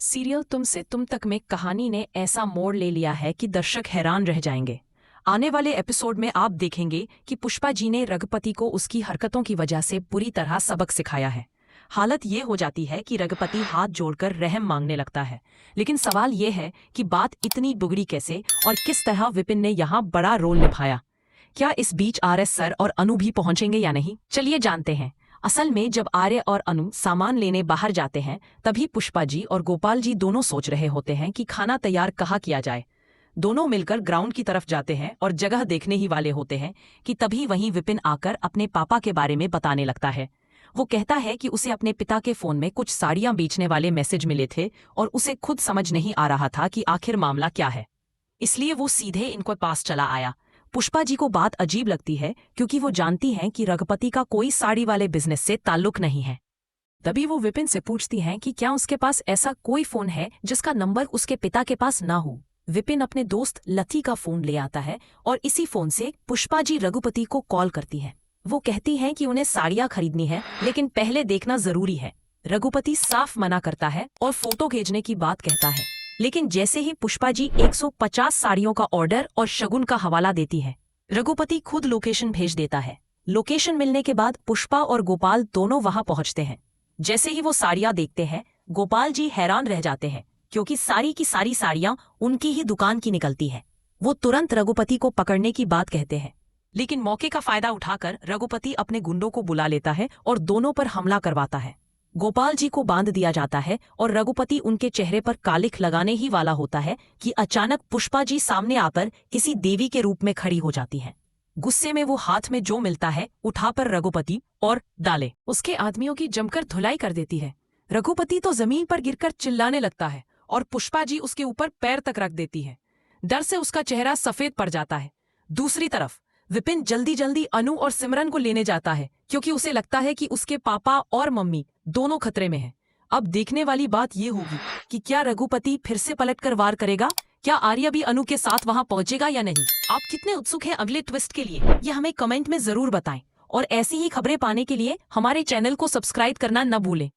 Serial तुम से तुम तक में कहानी ने ऐसा मोड़ ले लिया है कि दर्शक हैरान रह जाएंगे। आने वाले एपिसोड में आप देखेंगे कि पुष्पा जी ने रघुपति को उसकी हरकतों की वजह से बुरी तरह सबक सिखाया है। हालत ये हो जाती है कि रघुपति हाथ जोड़कर रहम मांगने लगता है। लेकिन सवाल ये है कि बात इतनी बिगड़ी कैसे और किस तरह विपिन ने यहाँ बड़ा रोल निभाया। क्या इस बीच आरएस सर और अनु भी पहुंचेंगे या नहीं, चलिए जानते हैं। असल में जब आर्य और अनु सामान लेने बाहर जाते हैं तभी पुष्पा जी और गोपाल जी दोनों सोच रहे होते हैं कि खाना तैयार कहाँ किया जाए। दोनों मिलकर ग्राउंड की तरफ जाते हैं और जगह देखने ही वाले होते हैं कि तभी वहीं विपिन आकर अपने पापा के बारे में बताने लगता है। वो कहता है कि उसे अपने पिता के फोन में कुछ साड़ियां बेचने वाले मैसेज मिले थे और उसे खुद समझ नहीं आ रहा था कि आखिर मामला क्या है, इसलिए वो सीधे इनको पास चला आया। पुष्पा जी को बात अजीब लगती है क्योंकि वो जानती हैं कि रघुपति का कोई साड़ी वाले बिजनेस से ताल्लुक नहीं है। तभी वो विपिन से पूछती हैं कि क्या उसके पास ऐसा कोई फोन है जिसका नंबर उसके पिता के पास ना हो। विपिन अपने दोस्त लती का फोन ले आता है और इसी फोन से पुष्पा जी रघुपति को कॉल करती हैं। वो कहती हैं कि उन्हें साड़ियां खरीदनी है लेकिन पहले देखना जरूरी है। रघुपति साफ मना करता है और फोटो भेजने की बात कहता है। लेकिन जैसे ही पुष्पा जी 150 साड़ियों का ऑर्डर और शगुन का हवाला देती है, रघुपति खुद लोकेशन भेज देता है। लोकेशन मिलने के बाद पुष्पा और गोपाल दोनों वहां पहुंचते हैं। जैसे ही वो साड़ियां देखते हैं, गोपाल जी हैरान रह जाते हैं क्योंकि सारी की सारी साड़ियां उनकी ही दुकान की निकलती हैं। वो तुरंत रघुपति को पकड़ने की बात कहते हैं, लेकिन मौके का फायदा उठाकर रघुपति अपने गुंडों को बुला लेता है और दोनों पर हमला करवाता है। गोपाल जी को बांध दिया जाता है और रघुपति उनके चेहरे पर कालिख लगाने ही वाला होता है कि अचानक पुष्पा जी सामने आकर किसी देवी के रूप में खड़ी हो जाती हैं। गुस्से में वो हाथ में जो मिलता है उठाकर रघुपति और डाले उसके आदमियों की जमकर धुलाई कर देती है। रघुपति तो जमीन पर गिरकर चिल्लाने लगता है और पुष्पा जी उसके ऊपर पैर तक रख देती है। डर से उसका चेहरा सफेद पड़ जाता है। दूसरी तरफ विपिन जल्दी जल्दी अनु और सिमरन को लेने जाता है क्योंकि उसे लगता है कि उसके पापा और मम्मी दोनों खतरे में हैं। अब देखने वाली बात ये होगी कि क्या रघुपति फिर से पलटकर वार करेगा, क्या आर्या भी अनु के साथ वहां पहुंचेगा या नहीं। आप कितने उत्सुक हैं अगले ट्विस्ट के लिए, यह हमें कमेंट में जरूर बताएं और ऐसी ही खबरें पाने के लिए हमारे चैनल को सब्सक्राइब करना न भूलें।